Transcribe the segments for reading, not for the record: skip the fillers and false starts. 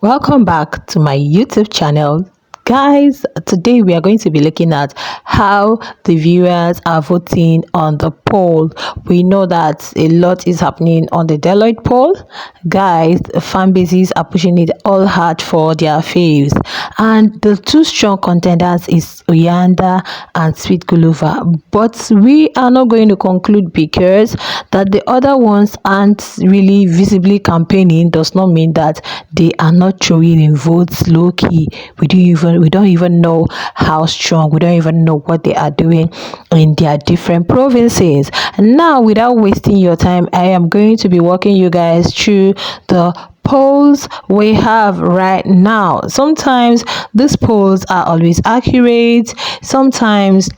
Welcome back to my YouTube channel. Guys, today we are going to be looking at how the viewers are voting on the poll. We know that a lot is happening on the Deloitte poll. Guys, fan bases are pushing it all hard for their faves. And the two strong contenders is Oyanda and Sweet Gulova. But we are not going to conclude because that the other ones aren't really visibly campaigning does not mean that they are not throwing in votes low key. We don't even know how strong. We don't even know what they are doing in their different provinces. And now, without wasting your time, I am going to be walking you guys through the polls we have right now. Sometimes these polls are always accurate, sometimes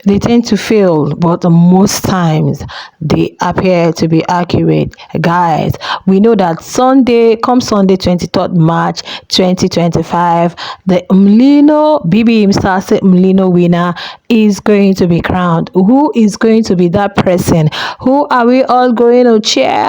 they tend to fail, but most times they appear to be accurate. Guys, we know that Sunday 23rd March 2025, the BBMZANSI Mlino winner is going to be crowned. Who is going to be that person? Who are we all going to cheer?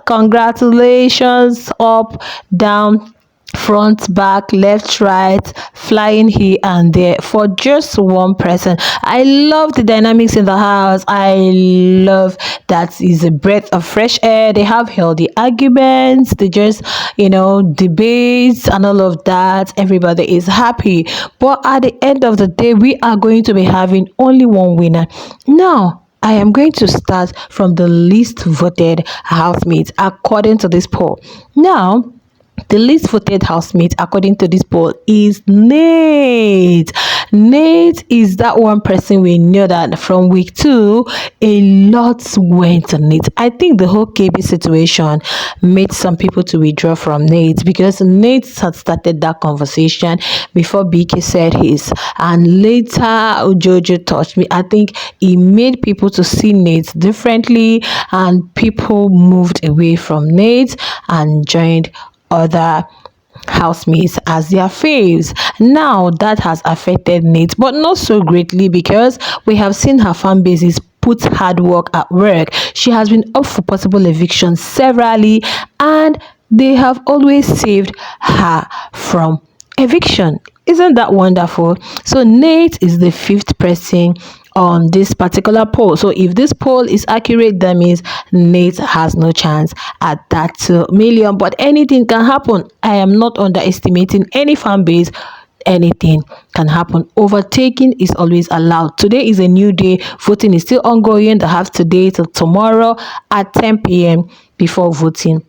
Congratulations, up, down, front, back, left, right, flying here and there for just one person. I love the dynamics in the house. I love that is a breath of fresh air. They have healthy arguments. They just, debates and all of that. Everybody is happy. But at the end of the day, we are going to be having only one winner. Now, I am going to start from the least voted housemate according to this poll. Now, the least voted housemate according to this poll is Nate. Nate is that one person we know that from week 2, a lot went on Nate. I think the whole KB situation made some people to withdraw from Nate because Nate had started that conversation before BK said his. And later, Jojo touched me. I think he made people to see Nate differently and people moved away from Nate and joined other housemates as their faves. Now that has affected Nate, but not so greatly because we have seen her fan bases put hard work at work. She has been up for possible eviction severally and they have always saved her from eviction. Isn't that wonderful? So Nate is the 5th person on this particular poll. So if this poll is accurate, that means Nate has no chance at that 2 million. But anything can happen. I am not underestimating any fan base. Anything can happen. Overtaking is always allowed. Today is a new day. Voting is still ongoing. They have today till tomorrow at 10 p.m. before voting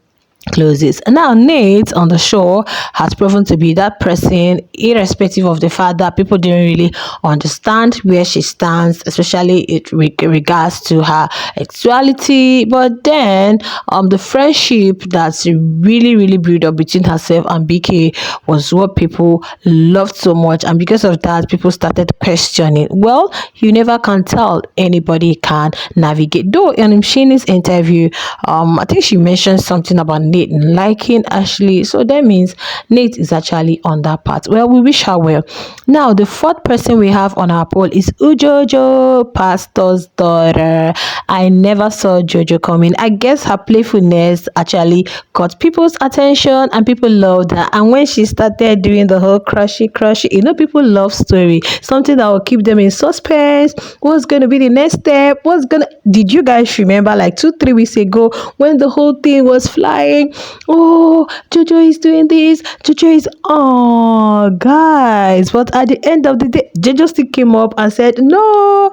closes. Now Nate on the show has proven to be that person, irrespective of the fact that people didn't really understand where she stands, especially with regards to her sexuality. But then the friendship that's really built up between herself and BK was what people loved so much, and because of that people started questioning. Well, you never can tell. Anybody can navigate. Though in Shani's interview, I think she mentioned something about Nate liking Ashley, so that means Nate is actually on that part. Well, we wish her well. Now the 4th person we have on our poll is Jojo, pastor's daughter. I never saw Jojo coming. I guess her playfulness actually caught people's attention and people loved her. And when she started doing the whole crushy, people love story, something that will keep them in suspense. What's going to be the next step? Did you guys remember like 2-3 weeks ago when the whole thing was flying? Oh, Jojo is doing this, Jojo is guys. But at the end of the day, Jojo still came up and said, no,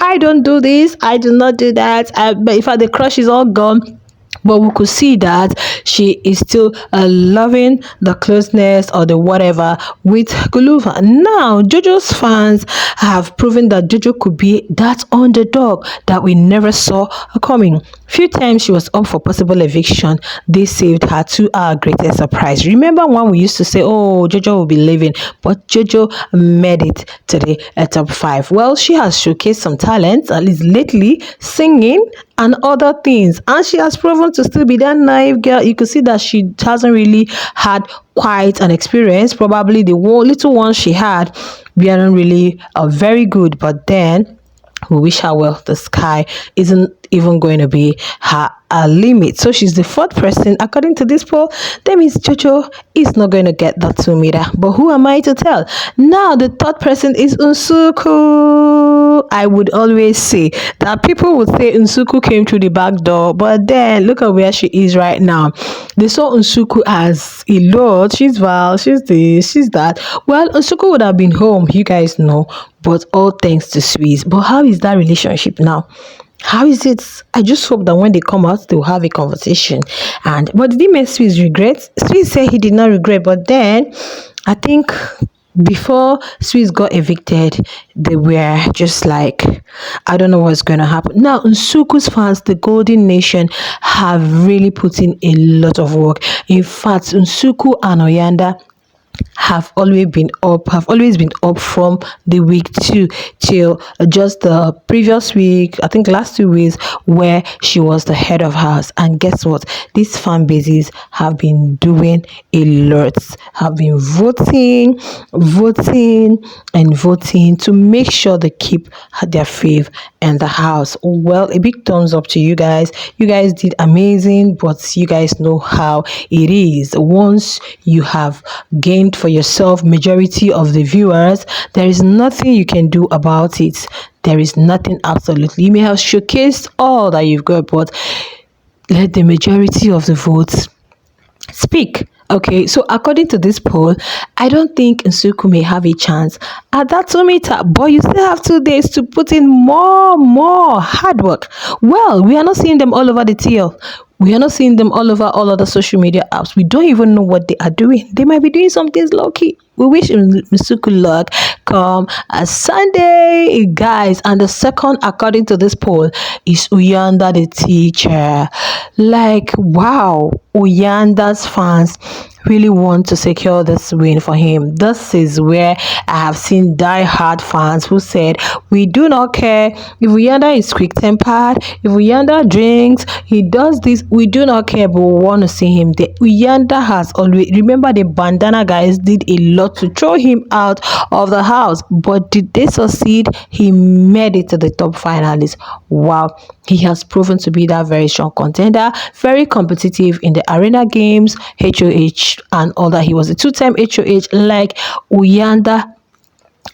I don't do this, I do not do that. But in fact the crush is all gone. But we could see that she is still loving the closeness or the whatever with Gulova. Now, Jojo's fans have proven that Jojo could be that underdog that we never saw coming. Few times she was up for possible eviction, they saved her to our greatest surprise. Remember when we used to say, oh, Jojo will be leaving, but Jojo made it to the top 5. Well, she has showcased some talent, at least lately, singing and other things, and she has proven to still be that naive girl. You could see that she hasn't really had quite an experience. Probably the little ones she had weren't really very good, but then we wish her well. The sky isn't even going to be her limit. So she's the fourth person according to this poll. That means Jojo is not going to get that 2 meter. But who am I to tell? Now the third person is Nsuku. I would always say that people would say Nsuku came through the back door, but then look at where she is right now. They saw Nsuku as a lot. She's Val, she's this, she's that. Well, Nsuku would have been home, you guys know, but all thanks to Swiss. But how is that relationship now? How is it? I just hope that when they come out, they'll have a conversation. And but did he make Swiss regret? Swiss said he did not regret, but then I think before Swiss got evicted, they were just like, I don't know what's going to happen. Now, Nsuku's fans, the Golden Nation, have really put in a lot of work. In fact, Nsuku and Oyanda have always been up from the week 2 till just the previous week, I think last 2 weeks, where she was the head of house. And guess what, these fan bases have been doing a lot, have been voting and voting to make sure they keep their fave in the house. Well, a big thumbs up to you guys. You guys did amazing, but you guys know how it is. Once you have gained for yourself majority of the viewers, there is nothing you can do about it. There is nothing, absolutely. You may have showcased all that you've got, but let the majority of the votes speak. Okay, so according to this poll, I don't think Nsuku may have a chance at that 2 meter, but you still have 2 days to put in more hard work. Well, we are not seeing them all over the TL. We are not seeing them all over all other social media apps. We don't even know what they are doing. They might be doing some things low key. We wish Nsuku luck come a Sunday, guys. And the second, according to this poll, is Uyanda the teacher. Like, wow, Uyanda's fans really want to secure this win for him. This is where I have seen die-hard fans who said, we do not care if Uyanda is quick-tempered, if Uyanda drinks, he does this, we do not care, but we want to see him there. Uyanda has always, remember the bandana guys did a lot to throw him out of the house, but did they succeed? He made it to the top finalists. Wow, he has proven to be that very strong contender, very competitive in the arena games, HOH and all that. He was a 2-time HOH. Like, Uyanda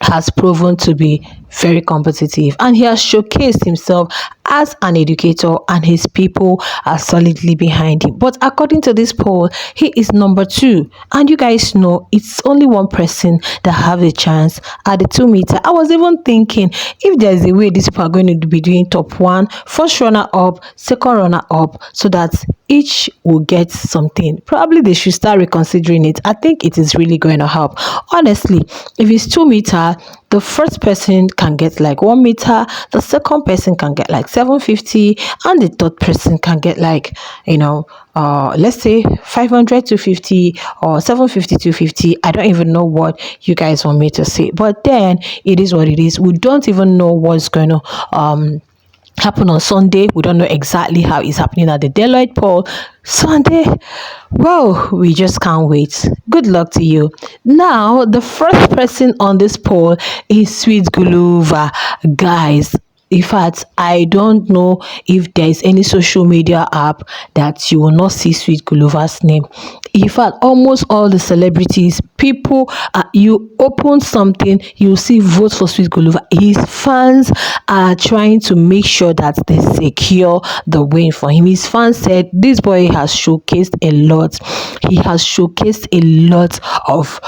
has proven to be very competitive, and he has showcased himself as an educator, and his people are solidly behind him. But according to this poll, he is number 2, and you guys know it's only one person that have a chance at the 2 meter. I was even thinking if there's a way these people are going to be doing top 1, first runner up, second runner up, so that each will get something. Probably they should start reconsidering it. I think it is really going to help. Honestly, if it's 2 meter, the first person can get like 1 meter, the second person can get like 750, and the third person can get like, let's say 500 to 50 or 750 to 50. I don't even know what you guys want me to say, but then it is what it is. We don't even know what's going to happen on Sunday. We don't know exactly how it's happening at the Deloitte poll Sunday. Well, we just can't wait. Good luck to you. Now, the first person on this poll is Sweet Guluva. Guys, in fact, I don't know if there is any social media app that you will not see Sweet Guluva's name. In fact, almost all the celebrities, people, you open something, you see votes for Sweet Guluva. His fans are trying to make sure that they secure the win for him. His fans said this boy has showcased a lot. He has showcased a lot of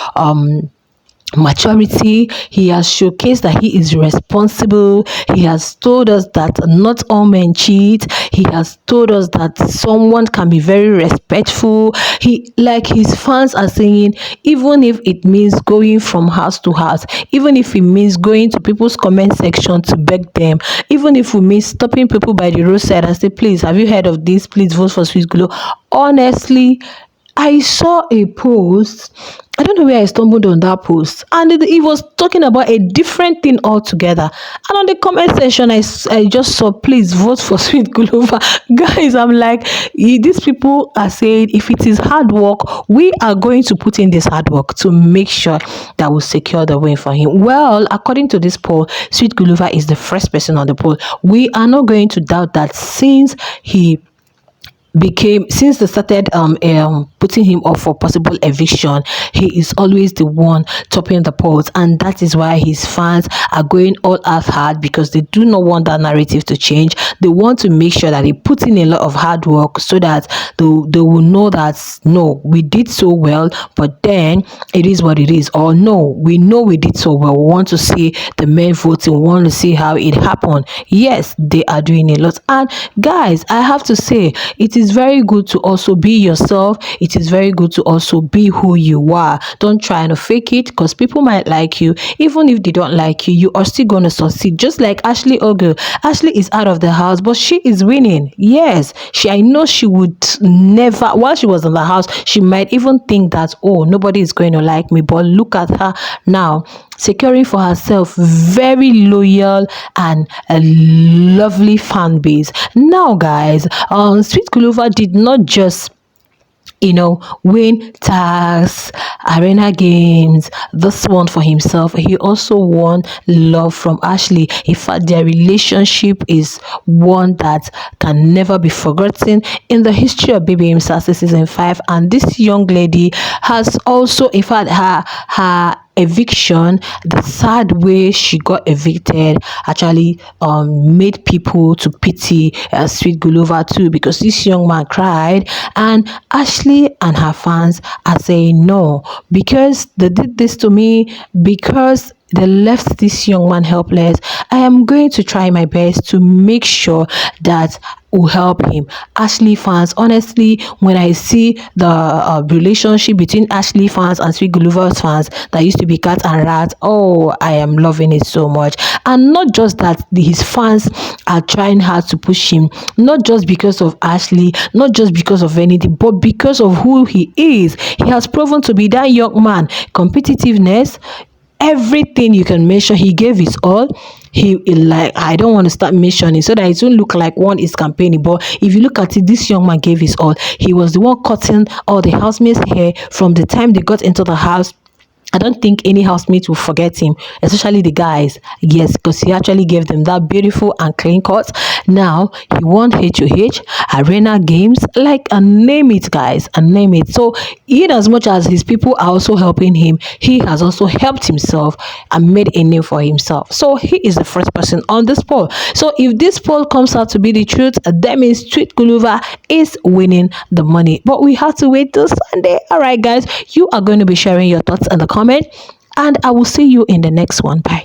maturity. He has showcased that he is responsible. He has told us that not all men cheat. He has told us that someone can be very respectful. His fans are saying, even if it means going from house to house, even if it means going to people's comment section to beg them, even if it means stopping people by the roadside and say, please, have you heard of this? Please vote for Sweet Gulu. Honestly, I saw a post I don't know where I stumbled on that post, and it was talking about a different thing altogether. And on the comment section, I just saw, please vote for Sweet Gulova. Guys, I'm like, these people are saying if it is hard work, we are going to put in this hard work to make sure that will secure the win for him. Well, according to this poll, Sweet Gulova is the first person on the poll. We are not going to doubt that since they started putting him off for possible eviction, he is always the one topping the polls, and that is why his fans are going all out hard, because they do not want that narrative to change. They want to make sure that he puts in a lot of hard work, so that they will know that no, we did so well, but then it is what it is, or no, we know we did so well, we want to see the men voting, we want to see how it happened. Yes, they are doing a lot. And guys, I have to say, it is very good to also be yourself. It is very good to also be who you are. Don't try to fake it, because people might like you. Even if they don't like you, you are still going to succeed. Just like Ashley Ogle. Ashley is out of the house, but she is winning. Yes, I know she would never, while she was in the house, she might even think that, oh, nobody is going to like me. But look at her now, securing for herself very loyal and a lovely fan base. Now, guys, Sweet Gulova did not just win tags, arena games, this one for himself. He also won love from Ashley. In fact, their relationship is one that can never be forgotten in the history of BBMZANSI season 5. And this young lady has also, in fact, her eviction, the sad way she got evicted, actually made people to pity Sweet Gulova too, because this young man cried, and Ashley and her fans are saying no, because they did this to me, because they left this young man helpless. I am going to try my best to make sure that will help him. Ashley fans, honestly, when I see the relationship between Ashley fans and Sweet Gulova's fans that used to be cat and rat, oh, I am loving it so much. And not just that, his fans are trying hard to push him, not just because of Ashley, not just because of anything, but because of who he is. He has proven to be that young man. Competitiveness, everything you can mention, he gave his all. He like, I don't want to start mentioning so that it won't look like one is campaigning, but if you look at it, this young man gave his all. He was the one cutting all the housemates' hair from the time they got into the house. I don't think any housemate will forget him, especially the guys. Yes, because he actually gave them that beautiful and clean cut. Now, he won HOH, arena games, like, and name it, guys, and name it. So, in as much as his people are also helping him, he has also helped himself and made a name for himself. So, he is the first person on this poll. So, if this poll comes out to be the truth, that means Sweet Gulova is winning the money. But we have to wait till Sunday. All right, guys, you are going to be sharing your thoughts in the comment, and I will see you in the next one. Bye.